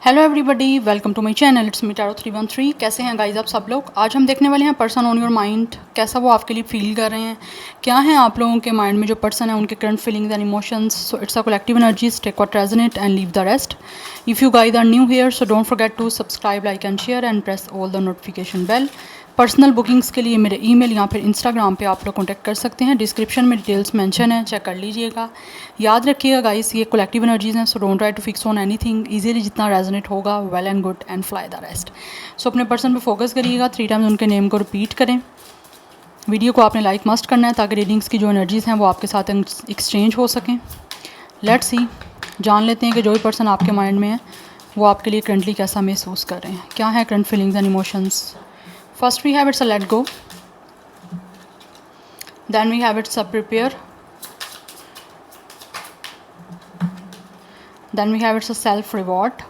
Hello everybody, welcome to my channel. It's me tarot 313। कैसे हैं guys आप सब लोग। आज हम देखने वाले हैं पर्सन ऑन योर माइंड, कैसा वो आपके लिए फील कर रहे हैं, क्या है आप लोगों के माइंड में जो पर्सन है उनके current feelings and emotions. So it's a collective energies, take what resonate and leave the rest. If you guys are new here so don't forget to subscribe, like and share and press all the notification bell. Personal bookings के लिए मेरे email या फिर Instagram पे आप लोग contact कर सकते हैं। डिस्क्रिप्शन में डिटेल्स मेंशन है, चेक कर लीजिएगा। याद रखिएगा गाइस, ये कलेक्टिव एनर्जीज हैं, so don't try to fix on anything. Easily जितना रेजोनेट होगा well and good and fly the rest. So अपने पर्सन पे फोकस करिएगा, 3 टाइम्स उनके नेम को रिपीट करें। वीडियो को आपने लाइक मस्ट करना है ताकि रीडिंग्स की जो एनर्जीज़ हैं वो आपके साथ एक्सचेंज हो सकें। लेट्स सी, जान लेते हैं कि जो भी पर्सन आपके माइंड में है वो आपके लिए करंटली कैसा महसूस कर रहे हैं, क्या है current feelings and emotions. First we have it's a let go, then we have it's a prepare, then we have it's a self reward,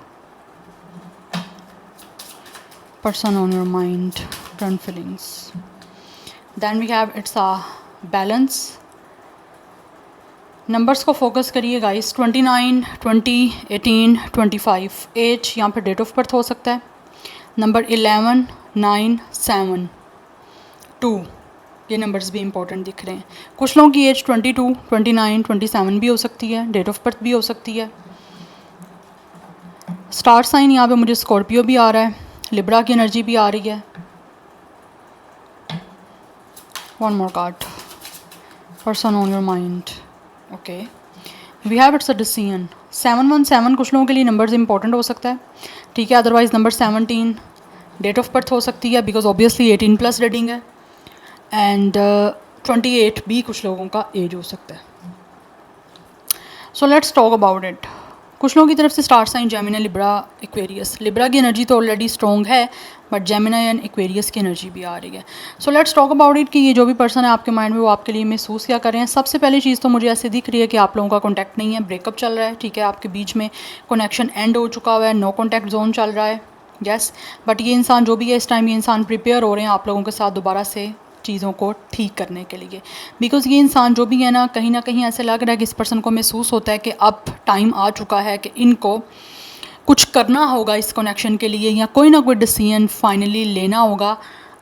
person on your mind, current feelings, then we have it's a balance। Numbers को focus करिए guys, 29, 20, 18, 25। As यहाँ पर date of birth हो सकता है। Number 11, 9, 7, 2, ये numbers भी important दिख रहे हैं। कुछ लोगों की एज 22, 29, 27 भी हो सकती है, डेट ऑफ बर्थ भी हो सकती है। स्टार साइन यहाँ पे मुझे स्कॉर्पियो भी आ रहा है, लिब्रा की एनर्जी भी आ रही है। One more card, person on your mind. Okay, we have it's a decision. 717 कुछ लोगों के लिए नंबर्स इंपॉर्टेंट हो सकता है, ठीक है। Otherwise number 17 date of birth हो सकती है, बिकॉज ऑब्वियसली 18+ रीडिंग है। एंड 28 भी कुछ लोगों का एज हो सकता है। So let's talk about it. कुछ लोगों की तरफ से star sign Gemini, Libra, Aquarius. Libra की एनर्जी तो ऑलरेडी स्ट्रॉन्ग है, बट जेमिनी एंड एक्वेरियस की एनर्जी भी आ रही है। So let's talk about it कि ये जो भी पर्सन है आपके माइंड में वो आपके लिए महसूस क्या कर रहे हैं। सबसे पहली चीज़ तो मुझे ऐसे दिख रही है कि आप लोगों का कॉन्टैक्ट नहीं है, ब्रेकअप चल रहा है, ठीक है। आपके बीच में कनेक्शन एंड हो चुका हुआ है, नो कॉन्टैक्ट जोन चल रहा है, यस। बट ये इंसान जो भी है इस टाइम, ये इंसान प्रिपेयर हो रहे हैं आप लोगों के साथ दोबारा से चीज़ों को ठीक करने के लिए। बिकॉज़ ये इंसान जो भी है ना कहीं ऐसे लग रहा है कि इस पर्सन को महसूस होता है कि अब टाइम आ चुका है कि इनको कुछ करना होगा इस कनेक्शन के लिए, या कोई ना कोई डिसीजन फाइनली लेना होगा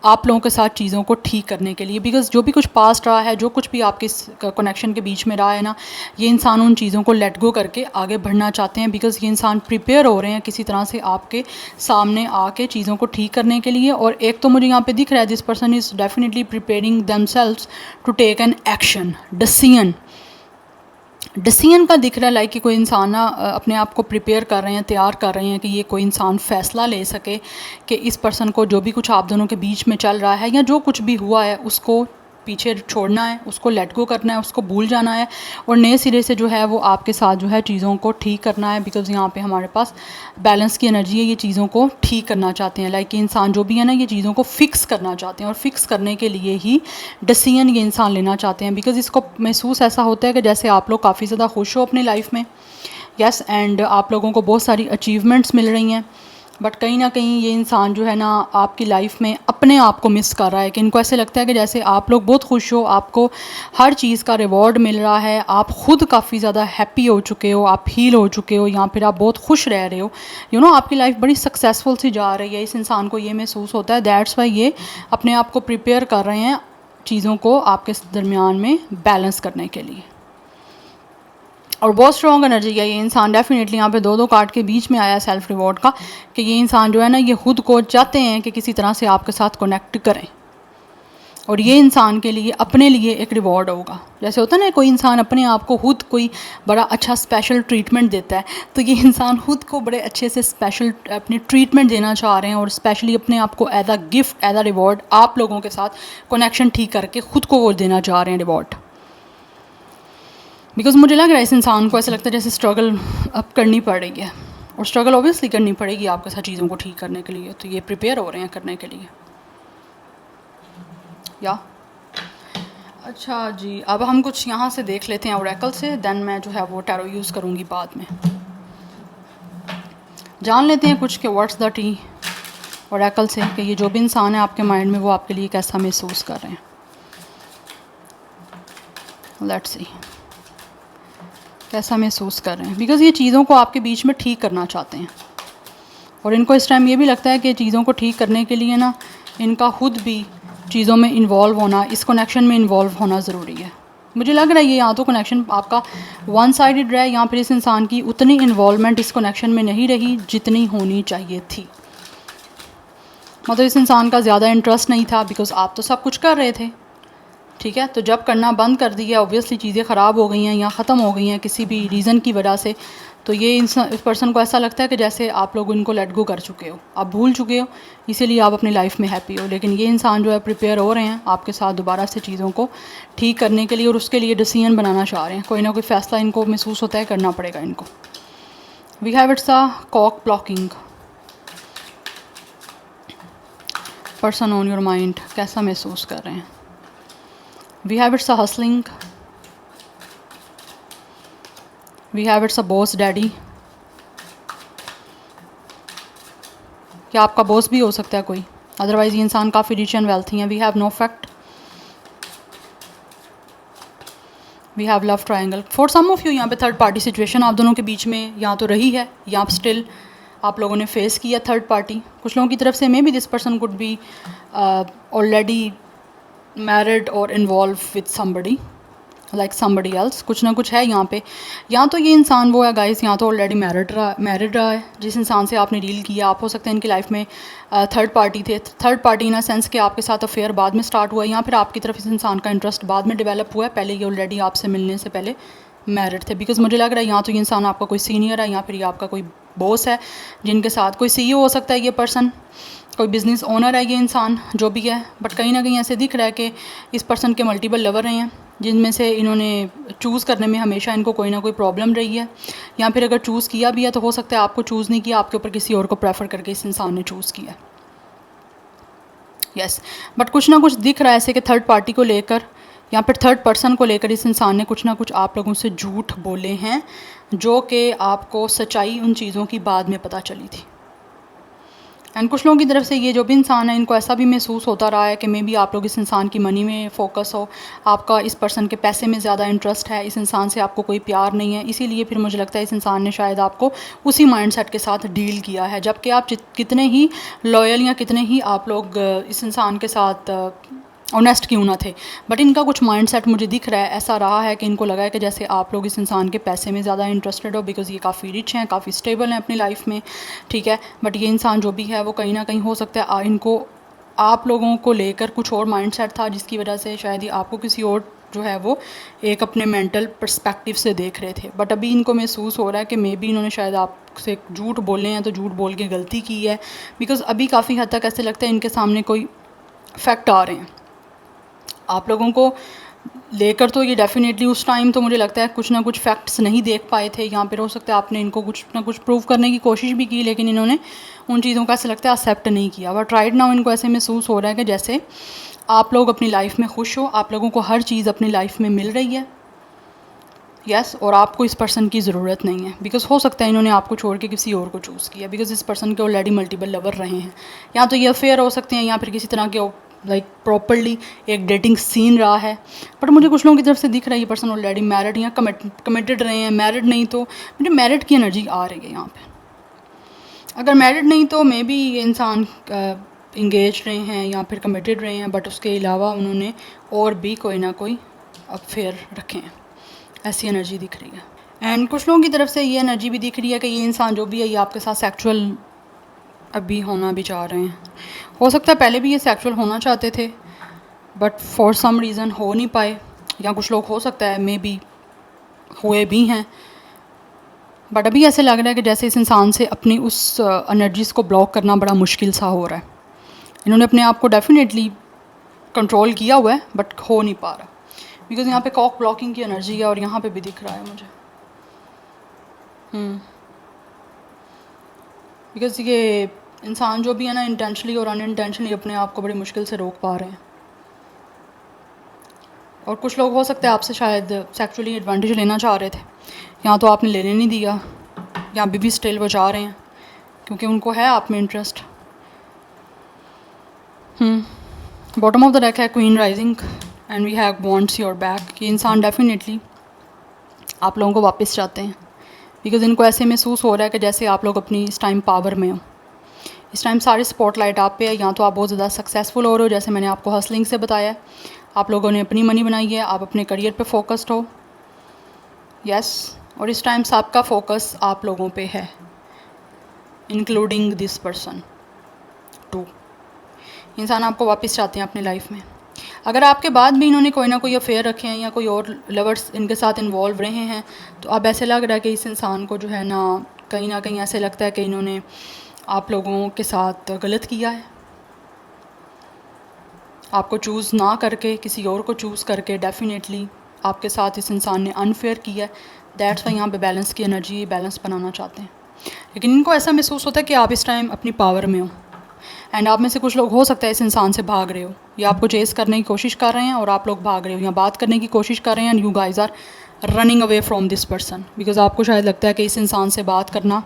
आप लोगों के साथ चीज़ों को ठीक करने के लिए। बिकॉज़ जो भी कुछ पास्ट रहा है, जो कुछ भी आपके इस कनेक्शन के बीच में रहा है ना, ये इंसान उन चीज़ों को लेट गो करके आगे बढ़ना चाहते हैं। बिकॉज़ ये इंसान प्रिपेयर हो रहे हैं किसी तरह से आपके सामने आके चीज़ों को ठीक करने के लिए। और एक तो मुझे यहाँ पे दिख रहा है this person is definitely preparing themselves to take an action, decision का दिख रहा है। लाइक कि कोई इंसान ना अपने आप को प्रिपेयर कर रहे हैं, तैयार कर रहे हैं कि ये कोई इंसान फ़ैसला ले सके कि इस पर्सन को जो भी कुछ आप दोनों के बीच में चल रहा है या जो कुछ भी हुआ है उसको पीछे छोड़ना है, उसको लेट गो करना है, उसको भूल जाना है और नए सिरे से जो है वो आपके साथ जो है चीज़ों को ठीक करना है। बिकॉज़ यहाँ पे हमारे पास बैलेंस की एनर्जी है, ये चीज़ों को ठीक करना चाहते हैं। लाइक इंसान जो भी है ना ये चीज़ों को फिक्स करना चाहते हैं और फिक्स करने के लिए ही डिसीजन ये इंसान लेना चाहते हैं। बिकॉज़ इसको महसूस ऐसा होता है कि जैसे आप लोग काफ़ी ज़्यादा खुश हो अपनी लाइफ में, यस, एंड आप लोगों को बहुत सारी अचीवमेंट्स मिल रही हैं। बट कहीं ना कहीं ये इंसान जो है ना आपकी लाइफ में अपने आप को मिस कर रहा है कि इनको ऐसे लगता है कि जैसे आप लोग बहुत खुश हो, आपको हर चीज़ का रिवॉर्ड मिल रहा है, आप ख़ुद काफ़ी ज़्यादा हैप्पी हो चुके हो, आप हील हो चुके हो, या फिर आप बहुत खुश रह रहे हो, यू नो आपकी लाइफ बड़ी सक्सेसफुल सी जा रही है। इस इंसान को ये महसूस होता है, दैट्स वाई ये अपने आप को प्रिपेयर कर रहे हैं चीज़ों को आपके दरमियान में बैलेंस करने के लिए। और बहुत स्ट्रॉन्ग एनर्जी है ये इंसान। डेफिनेटली यहाँ पे दो कार्ड के बीच में आया सेल्फ रिवॉर्ड का कि ये इंसान जो है ना ये खुद को चाहते हैं कि किसी तरह से आपके साथ कनेक्ट करें और ये इंसान के लिए अपने लिए एक रिवॉर्ड होगा। जैसे होता है ना कोई इंसान अपने आप को खुद कोई बड़ा अच्छा स्पेशल ट्रीटमेंट देता है, तो ये इंसान खुद को बड़े अच्छे से स्पेशल अपने ट्रीटमेंट देना चाह रहे हैं और स्पेशली अपने आप को as a gift, as a reward आप लोगों के साथ कनेक्शन ठीक करके खुद को वो देना चाह रहे हैं रिवॉर्ड। बिकॉज मुझे लग रहा है इस इंसान को ऐसा लगता है जैसे स्ट्रगल अब करनी पड़ रही है और स्ट्रगल ऑब्वियसली करनी पड़ेगी आपके साथ चीज़ों को ठीक करने के लिए, तो ये प्रिपेयर हो रहे हैं करने के लिए, या अच्छा जी। अब हम कुछ यहाँ से देख लेते हैं ओरेकल से, देन मैं जो है वो टैरो यूज़ करूँगी बाद में। जान लेते हैं कुछ के व्हाट्स द टी ओरेकल से कि ये जो भी इंसान है आपके माइंड में वो आपके लिए कैसा महसूस कर रहे हैं। लेट्स सी कैसा महसूस कर रहे हैं, बिकॉज़ ये चीज़ों को आपके बीच में ठीक करना चाहते हैं। और इनको इस टाइम ये भी लगता है कि चीज़ों को ठीक करने के लिए ना इनका खुद भी चीज़ों में इन्वॉल्व होना, इस कनेक्शन में इन्वॉल्व होना ज़रूरी है। मुझे लग रहा है ये या तो कनेक्शन आपका वन साइडेड रहा है या फिर इस इंसान की उतनी इन्वॉल्वमेंट इस कनेक्शन में नहीं रही जितनी होनी चाहिए थी। मतलब इस इंसान का ज़्यादा इंटरेस्ट नहीं था, बिकॉज़ आप तो सब कुछ कर रहे थे, ठीक है। तो जब करना बंद कर दिया, ऑब्वियसली चीज़ें ख़राब हो गई हैं या ख़त्म हो गई हैं किसी भी रीज़न की वजह से, तो ये इस पर्सन को ऐसा लगता है कि जैसे आप लोग इनको लेट गो कर चुके हो, आप भूल चुके हो, इसीलिए आप अपनी लाइफ में हैप्पी हो। लेकिन ये इंसान जो है प्रिपेयर हो रहे हैं आपके साथ दोबारा से चीज़ों को ठीक करने के लिए, और उसके लिए डिसीजन बनाना चाह रहे हैं। कोई ना कोई फ़ैसला इनको महसूस होता है करना पड़ेगा इनको। We have it's a cock blocking. Person on your mind कैसा महसूस कर रहे हैं। We have it's a hustling. We have it's a boss daddy. क्या आपका बॉस भी हो सकता है कोई, अदरवाइज़ ये इंसान काफ़ी रिच एंड वेल्थी हैं। We have no fact. We have love triangle. For some of you यहाँ पे थर्ड पार्टी सिचुएशन आप दोनों के बीच में या तो रही है या स्टिल आप लोगों ने फेस किया थर्ड पार्टी। कुछ लोगों की तरफ से maybe this person could be already married और involve with somebody like somebody else. कुछ ना कुछ है यहाँ पे। या तो ये इंसान वो है गाइस, यहाँ तो ऑलरेडी मैरिड रहा है जिस इंसान से आपने डील किया। आप हो सकते हैं इनकी लाइफ में थर्ड पार्टी थे। Third party in a sense कि आपके साथ अफेयर बाद में स्टार्ट हुआ है, या फिर आपकी तरफ इस इंसान का इंटरेस्ट बाद में डेवलप हुआ है। पहले ये ऑलरेडी आपसे मिलने से पहले मैरिड थे। बिकॉज मुझे लग रहा है यहाँ तो ये इंसान आपका कोई सीनियर है या फिर ये आपका कोई बॉस है, जिनके साथ कोई CEO हो सकता है ये पर्सन, कोई बिज़नेस ओनर है ये इंसान, जो भी है। बट कहीं ना कहीं ऐसे दिख रहा है कि इस पर्सन के मल्टीपल लवर रहे हैं, जिनमें से इन्होंने चूज़ करने में हमेशा इनको कोई ना कोई प्रॉब्लम रही है, या फिर अगर चूज़ किया भी है तो हो सकता है आपको चूज़ नहीं किया, आपके ऊपर किसी और को प्रेफर करके इस इंसान ने चूज़ किया। यस, बट कुछ ना कुछ दिख रहा है ऐसे कि थर्ड पार्टी को लेकर या फिर थर्ड पर्सन को लेकर इस इंसान ने कुछ ना कुछ आप लोगों से झूठ बोले हैं, जो कि आपको सच्चाई उन चीज़ों की बाद में पता चली थी। एंड कुछ लोगों की तरफ से ये जो भी इंसान है, इनको ऐसा भी महसूस होता रहा है कि मे बी आप लोग इस इंसान की मनी में फ़ोकस हो, आपका इस पर्सन के पैसे में ज़्यादा इंटरेस्ट है, इस इंसान से आपको कोई प्यार नहीं है। इसीलिए फिर मुझे लगता है इस इंसान ने शायद आपको उसी माइंडसेट के साथ डील किया है, जबकि आप कितने ही लॉयल या कितने ही आप लोग इस इंसान के साथ ऑनेस्ट क्यों ना थे, बट इनका कुछ माइंडसेट मुझे दिख रहा है ऐसा रहा है कि इनको लगा है कि जैसे आप लोग इस इंसान के पैसे में ज़्यादा इंटरेस्टेड हो, बिकॉज़ ये काफ़ी रिच हैं, काफ़ी स्टेबल हैं अपनी लाइफ में, ठीक है। बट ये इंसान जो भी है वो कहीं ना कहीं हो सकता है इनको आप लोगों को लेकर कुछ और माइंडसेट था, जिसकी वजह से शायद ये आपको किसी और जो है वो एक अपने मेंटल पर्सपेक्टिव से देख रहे थे। बट अभी इनको महसूस हो रहा है कि मे बी इन्होंने शायद आपसे झूठ बोले हैं, तो झूठ बोल के गलती की है, बिकॉज़ अभी काफ़ी हद तक ऐसे लगता है इनके सामने कोई फैक्ट आ रहे हैं आप लोगों को लेकर। तो ये डेफिनेटली उस टाइम तो मुझे लगता है कुछ ना कुछ फैक्ट्स नहीं देख पाए थे, यहाँ पर हो सकता है आपने इनको कुछ ना कुछ प्रूव करने की कोशिश भी की, लेकिन इन्होंने उन चीज़ों का ऐसा लगता है एक्सेप्ट नहीं किया। बट राइट नाउ इनको ऐसे महसूस हो रहा है कि जैसे आप लोग अपनी लाइफ में खुश हो, आप लोगों को हर चीज़ अपनी लाइफ में मिल रही है, यस, और आपको इस पर्सन की ज़रूरत नहीं है। बिकॉज़ हो सकता है इन्होंने आपको छोड़ के किसी और को चूज़ किया, बिकॉज़ इस पर्सन के ऑलरेडी मल्टीपल लवर रहे हैं। या तो ये अफेयर हो सकते हैं या फिर किसी तरह के लाइक प्रॉपरली एक डेटिंग सीन रहा है। बट मुझे कुछ लोगों की तरफ से दिख रहा है ये पर्सन ऑलरेडी मैरिड या कमिटेड रहे हैं। मैरिड नहीं तो मुझे मैरिड की एनर्जी आ रही है यहाँ पे। अगर मैरिड नहीं तो मे बी ये इंसान इंगेज रहे हैं या फिर कमिटेड रहे हैं, बट उसके अलावा उन्होंने और भी कोई ना कोई अफेयर रखे हैं, ऐसी एनर्जी दिख रही है। एंड कुछ लोगों की तरफ से ये एनर्जी भी दिख रही है कि ये इंसान जो भी है ये आपके साथ सेक्सुअल अभी होना भी चाह रहे हैं। हो सकता है पहले भी ये सेक्सुअल होना चाहते थे, बट फॉर सम रीज़न हो नहीं पाए, या कुछ लोग हो सकता है मे बी हुए भी हैं। बट अभी ऐसे लग रहा है कि जैसे इस इंसान से अपनी उस एनर्जीज़ को ब्लॉक करना बड़ा मुश्किल सा हो रहा है। इन्होंने अपने आप को डेफिनेटली कंट्रोल किया हुआ है, बट हो नहीं पा रहा, बिकॉज़ यहाँ पे कॉक ब्लॉकिंग की एनर्जी है और यहाँ पे भी दिख रहा है मुझे। बिकॉज़ ये इंसान जो भी है ना, इंटेंशनली और अनइंटेंशनली अपने आप को बड़ी मुश्किल से रोक पा रहे हैं। और कुछ लोग हो सकता है आपसे शायद सेक्सुअली एडवांटेज लेना चाह रहे थे, या तो आपने लेने नहीं दिया, या अभी भी स्टिल वो चाह रहे हैं क्योंकि उनको है आप में interest. Bottom of the deck है queen rising and we have wants your back. ये इंसान डेफिनेटली आप लोगों को वापस चाहते हैं, बिकॉज़ इनको ऐसे महसूस हो रहा है कि जैसे आप लोग अपनी इस टाइम पावर में हो, इस टाइम सारी स्पॉटलाइट आप पे है। या तो आप बहुत ज़्यादा सक्सेसफुल हो रहे हो, जैसे मैंने आपको हसलिंग से बताया, आप लोगों ने अपनी मनी बनाई है, आप अपने करियर पे फोकस्ड हो। यस, और इस टाइम सबका फोकस आप लोगों पे है, इंक्लूडिंग दिस पर्सन टू। इंसान आपको वापस चाहते हैं अपनी लाइफ में। अगर आपके बाद भी इन्होंने कोई ना कोई अफेयर रखे हैं या कोई और लवर्स इनके साथ इन्वॉल्व रहे हैं, तो अब ऐसे लग रहा है कि इस इंसान को जो है ना कहीं ऐसे लगता है कि इन्होंने आप लोगों के साथ गलत किया है। आपको चूज़ ना करके किसी और को चूज़ करके डेफिनेटली आपके साथ इस इंसान ने अनफेयर किया है। दैट्स वाई यहाँ पे बैलेंस की एनर्जी, बैलेंस बनाना चाहते हैं। लेकिन इनको ऐसा महसूस होता है कि आप इस टाइम अपनी पावर में हो, एंड आप में से कुछ लोग हो सकता है इस इंसान से भाग रहे हो, या आपको चेस करने की कोशिश कर रहे हैं और आप लोग भाग रहे हो, या बात करने की कोशिश कर रहे हैं, and you guys are running away from this person, because आपको शायद लगता है कि इस इंसान से बात करना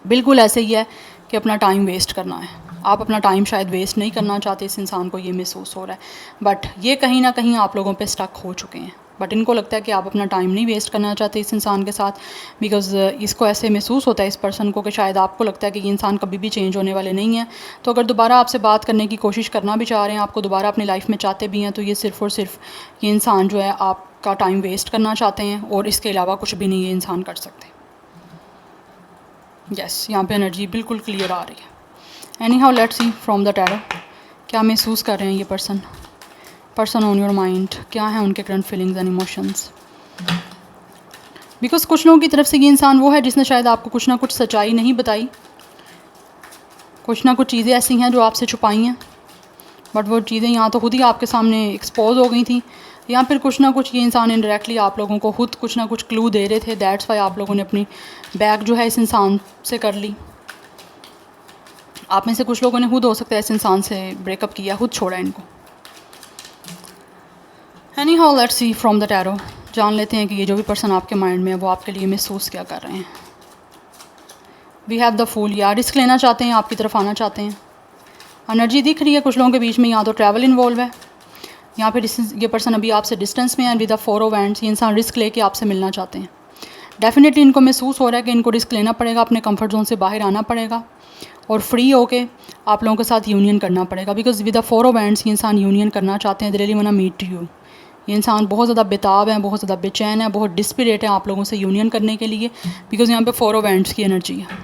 बिल्कुल ऐसे ही है कि अपना टाइम वेस्ट करना है। आप अपना टाइम शायद वेस्ट नहीं करना चाहते, इस इंसान को ये महसूस हो रहा है, बट ये कहीं ना कहीं आप लोगों पे स्टक हो चुके हैं। बट इनको लगता है कि आप अपना टाइम नहीं वेस्ट करना चाहते इस इंसान के साथ, बिकॉज इसको ऐसे महसूस होता है इस पर्सन को कि शायद आपको लगता है कि ये इंसान कभी भी चेंज होने वाले नहीं है। तो अगर दोबारा आपसे बात करने की कोशिश करना भी चाह रहे हैं, आपको दोबारा अपनी लाइफ में चाहते भी हैं, तो ये सिर्फ़ और सिर्फ ये इंसान जो है आपका टाइम वेस्ट करना चाहते हैं, और इसके अलावा कुछ भी नहीं ये इंसान कर सकते। यस, यहाँ पे एनर्जी बिल्कुल क्लियर आ रही है। Any how let's see from the tarot क्या महसूस कर रहे हैं ये पर्सन ऑन योर माइंड, क्या है उनके current feelings and emotions. Because कुछ लोगों की तरफ से ये इंसान वो है जिसने शायद आपको कुछ ना कुछ सच्चाई नहीं बताई, कुछ ना कुछ चीज़ें ऐसी हैं जो आपसे छुपाई हैं, बट वो चीज़ें यहाँ तो खुद ही आपके सामने एक्सपोज हो गई थी, या फिर कुछ ना कुछ ये इंसान इनडायरेक्टली आप लोगों को खुद कुछ ना कुछ क्लू दे रहे थे। दैट्स वाई आप लोगों ने अपनी बैग जो है इस इंसान से कर ली। आप में से कुछ लोगों ने खुद हो सकता है इस इंसान से ब्रेकअप किया, खुद छोड़ा इनको। Any how let's see from the tarot, जान लेते हैं कि ये जो भी पर्सन आपके माइंड में है वो आपके लिए महसूस क्या कर रहे हैं। वी हैव द फूल, या रिस्क लेना चाहते हैं, आपकी तरफ आना चाहते हैं। एनर्जी दिख रही है कुछ लोगों के बीच में, या तो ट्रैवल इन्वॉल्व है, या फिर ये पर्सन अभी आपसे डिस्टेंस में है। विद द 4 ऑफ वैंड्स, ये इंसान रिस्क लेके आपसे मिलना चाहते हैं। डेफिनेटली इनको महसूस हो रहा है कि इनको रिस्क लेना पड़ेगा, अपने कंफर्ट जोन से बाहर आना पड़ेगा और फ्री होके आप लोगों के साथ यूनियन करना पड़ेगा। Because with the 4 of wands ये इंसान यूनियन करना चाहते हैं। They really want to meet you. ये इंसान बहुत ज़्यादा बेताब है, बहुत ज़्यादा बेचैन है, बहुत डिस्परेट है आप लोगों से यूनियन करने के लिए, बिकॉज यहाँ पे 4 ऑफ वैंड्स की एनर्जी है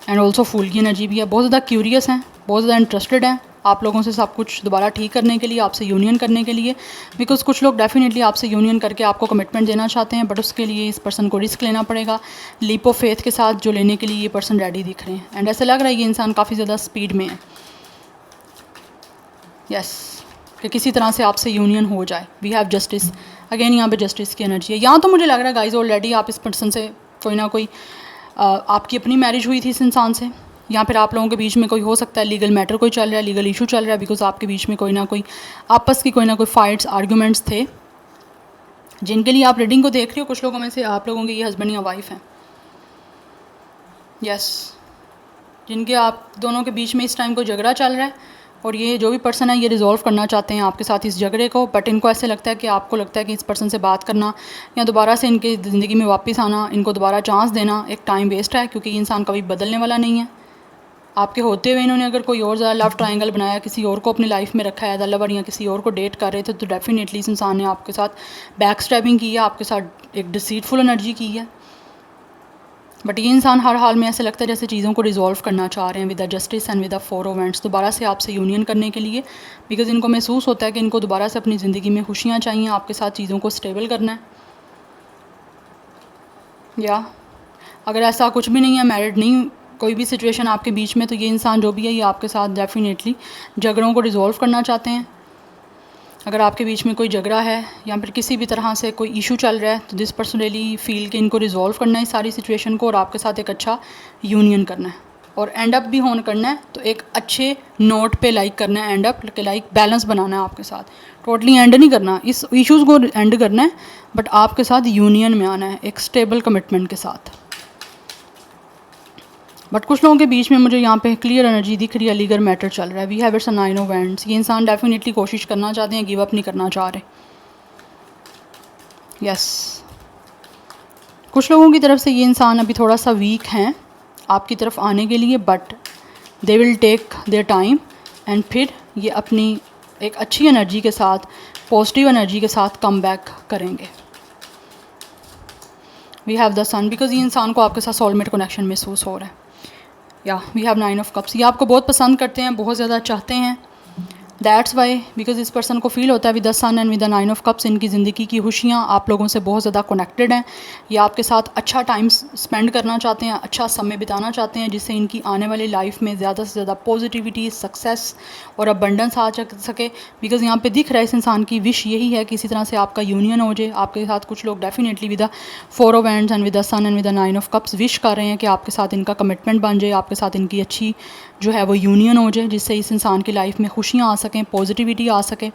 एंड ऑल्सो फूल की एनर्जी भी है। बहुत ज़्यादा क्यूरियस हैं, बहुत ज़्यादा इंटरेस्टेड हैं आप लोगों से सब कुछ दोबारा ठीक करने के लिए, आपसे यूनियन करने के लिए। बिकॉज कुछ लोग डेफिनेटली आपसे यूनियन करके आपको कमिटमेंट देना चाहते हैं, बट उसके लिए इस पर्सन को रिस्क लेना पड़ेगा। लीप ऑफ फेथ के साथ जो लेने के लिए ये पर्सन रेडी दिख रहे हैं, एंड ऐसा लग रहा है ये इंसान काफ़ी ज़्यादा स्पीड में है। यस, कि किसी तरह से आपसे यूनियन हो जाए। वी हैव जस्टिस, अगेन यहाँ पे जस्टिस की एनर्जी है। यहाँ तो मुझे लग रहा है गाइज ऑलरेडी आप इस पर्सन से कोई ना कोई आपकी अपनी मैरिज हुई थी इस इंसान से, या फिर आप लोगों के बीच में कोई हो सकता है लीगल मैटर कोई चल रहा है, लीगल इशू चल रहा है, बिकॉज आपके बीच में कोई ना कोई आपस की कोई ना कोई फाइट्स आर्ग्यूमेंट्स थे जिनके लिए आप रीडिंग को देख रहे हो। कुछ लोगों में से आप लोगों के ये हस्बैंड या वाइफ हैं, यस, जिनके आप दोनों के बीच में इस टाइम कोई झगड़ा चल रहा है, और ये जो भी पर्सन है ये रिजॉल्व करना चाहते हैं आपके साथ इस झगड़े को। बट इनको ऐसे लगता है कि आपको लगता है कि इस पर्सन से बात करना या दोबारा से इनकी ज़िंदगी में वापस आना, इनको दोबारा चांस देना एक टाइम वेस्ट है, क्योंकि ये इंसान कभी बदलने वाला नहीं है। आपके होते हुए इन्होंने अगर कोई और ज़्यादा लव ट्रायंगल बनाया, किसी और को अपनी लाइफ में रखा है एज अ लवर, या किसी और को डेट कर रहे थे, तो डेफिनेटली इस इंसान ने आपके साथ बैक स्टैबिंग की है, आपके साथ एक डिसीटफुल एनर्जी की है। बट ये इंसान हर हाल में ऐसे लगता है जैसे चीज़ों को रिजॉल्व करना चाह रहे हैं with the justice and with the 4 of wands, दोबारा से आपसे यूनियन करने के लिए। बिकॉज इनको महसूस होता है कि इनको दोबारा से अपनी ज़िंदगी में खुशियाँ चाहिए, आपके साथ चीज़ों को स्टेबल करना है। या अगर ऐसा कुछ भी नहीं है, मैरिड नहीं कोई भी सिचुएशन आपके बीच में, तो ये इंसान जो भी है ये आपके साथ डेफिनेटली झगड़ों को रिजॉल्व करना चाहते हैं। अगर आपके बीच में कोई झगड़ा है या फिर किसी भी तरह से कोई इशू चल रहा है, तो दिस पर्सन रियली फील कि इनको रिजॉल्व करना है इस सारी सिचुएशन को, और आपके साथ एक अच्छा यूनियन करना है और एंड अप भी होन करना है। तो एक अच्छे नोट पे लाइक करना है, एंड अप के लाइक बैलेंस बनाना है आपके साथ। टोटली एंड नहीं करना, इस इश्यूज़ को एंड करना है, बट आपके साथ यूनियन में आना है एक स्टेबल कमिटमेंट के साथ। बट कुछ लोगों के बीच में मुझे यहाँ पे क्लियर एनर्जी दिख रही है, लीगल मैटर चल रहा है। We have it's a 9 of wands. ये इंसान डेफिनेटली कोशिश करना चाहते हैं, गिव अप नहीं करना चाह रहे। यस, कुछ लोगों की तरफ से ये इंसान अभी थोड़ा सा वीक हैं आपकी तरफ आने के लिए, but they will take their time and फिर ये अपनी एक अच्छी एनर्जी के साथ, पॉजिटिव एनर्जी के साथ कम बैक करेंगे। We have the sun, because ये इंसान को आपके साथ सोलमेट कनेक्शन महसूस हो रहा है। या वी हैव 9 ऑफ कप्स, ये आपको बहुत पसंद करते हैं, बहुत ज़्यादा चाहते हैं। दैट्स वाई, बिकॉज इस पर्सन को फील होता है with the sun and with the 9 of cups इनकी ज़िंदगी की खुशियाँ आप लोगों से बहुत ज़्यादा कनेक्टेड हैं। ये आपके साथ अच्छा टाइम स्पेंड करना चाहते हैं, अच्छा समय बिताना चाहते हैं, जिससे इनकी आने वाली लाइफ में ज़्यादा से ज़्यादा पॉजिटिविटी, सक्सेस और अबंडेंस आ सके। बिकॉज यहाँ पे दिख रहा है इस इंसान की विश यही है कि इसी तरह से आपका यूनियन हो जाए आपके साथ। कुछ लोग definitely with the 4 of hands and with the sun and with the 9 of cups wish कर रहे हैं कि आपके साथ इनका कमिटमेंट बन जाए, आपके साथ इनकी अच्छी जो है वो यूनियन हो जाए, जिससे इस इंसान की लाइफ में खुशियाँ आ सकें, पॉजिटिविटी आ सके।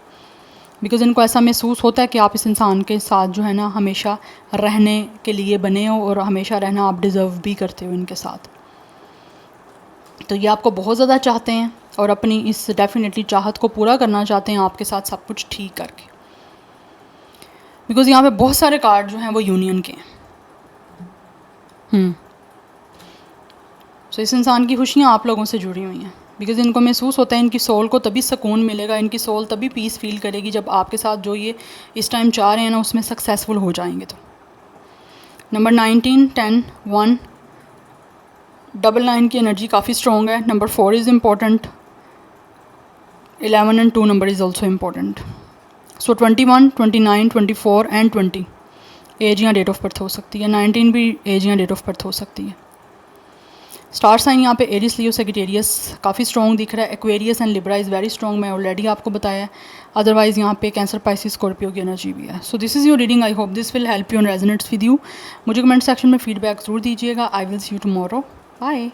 बिकॉज इनको ऐसा महसूस होता है कि आप इस इंसान के साथ जो है ना हमेशा रहने के लिए बने हो और हमेशा रहना आप डिज़र्व भी करते हो इनके साथ। तो ये आपको बहुत ज़्यादा चाहते हैं और अपनी इस डेफिनेटली चाहत को पूरा करना चाहते हैं आपके साथ सब कुछ ठीक करके। बिकॉज यहाँ पे बहुत सारे कार्ड जो हैं वो यूनियन के हैं। सो इस इंसान की खुशियाँ आप लोगों से जुड़ी हुई हैं। बिकॉज इनको महसूस होता है इनकी सोल को तभी सुकून मिलेगा, इनकी सोल तभी पीस फील करेगी जब आपके साथ जो ये इस टाइम चाह रहे हैं ना उसमें सक्सेसफुल हो जाएंगे। तो नंबर 19, 10, 1, 9 की एनर्जी काफ़ी स्ट्रॉन्ग है। Number 4 is important, 11 and 2 number is also important. So 21, 29, 24 and 20 age या डेट ऑफ बर्थ हो सकती है। 19 भी एज या डेट ऑफ बर्थ हो सकती है। स्टार साइन यहाँ पे एरिस, लियो, सेजिटेरियस काफ़ी स्ट्रॉन्ग दिख रहा है। Aquarius and Libra is very strong, मैं ऑलरेडी आपको बताया है। अदरवाइज़ यहाँ पे कैंसर, पाइसिस, स्कॉर्पियो की एनर्जी भी है। So this is your reading, I hope this will help you and resonates with you. मुझे कमेंट सेक्शन में फीडबैक ज़रूर दीजिएगा। I will see you tomorrow, bye.